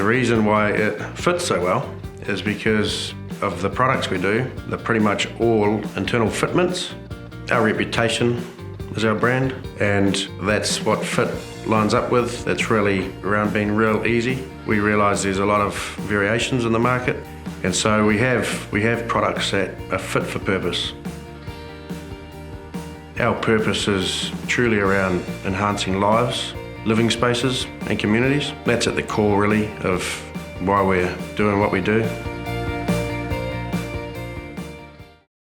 reason why it fits so well is because of the products we do. They're pretty much all internal fitments. Our reputation is our brand, and that's what fit lines up with. It's really around being real easy. We realise there's a lot of variations in the market, and so we have products that are fit for purpose. Our purpose is truly around enhancing lives, living spaces and communities. That's at the core really of why we're doing what we do.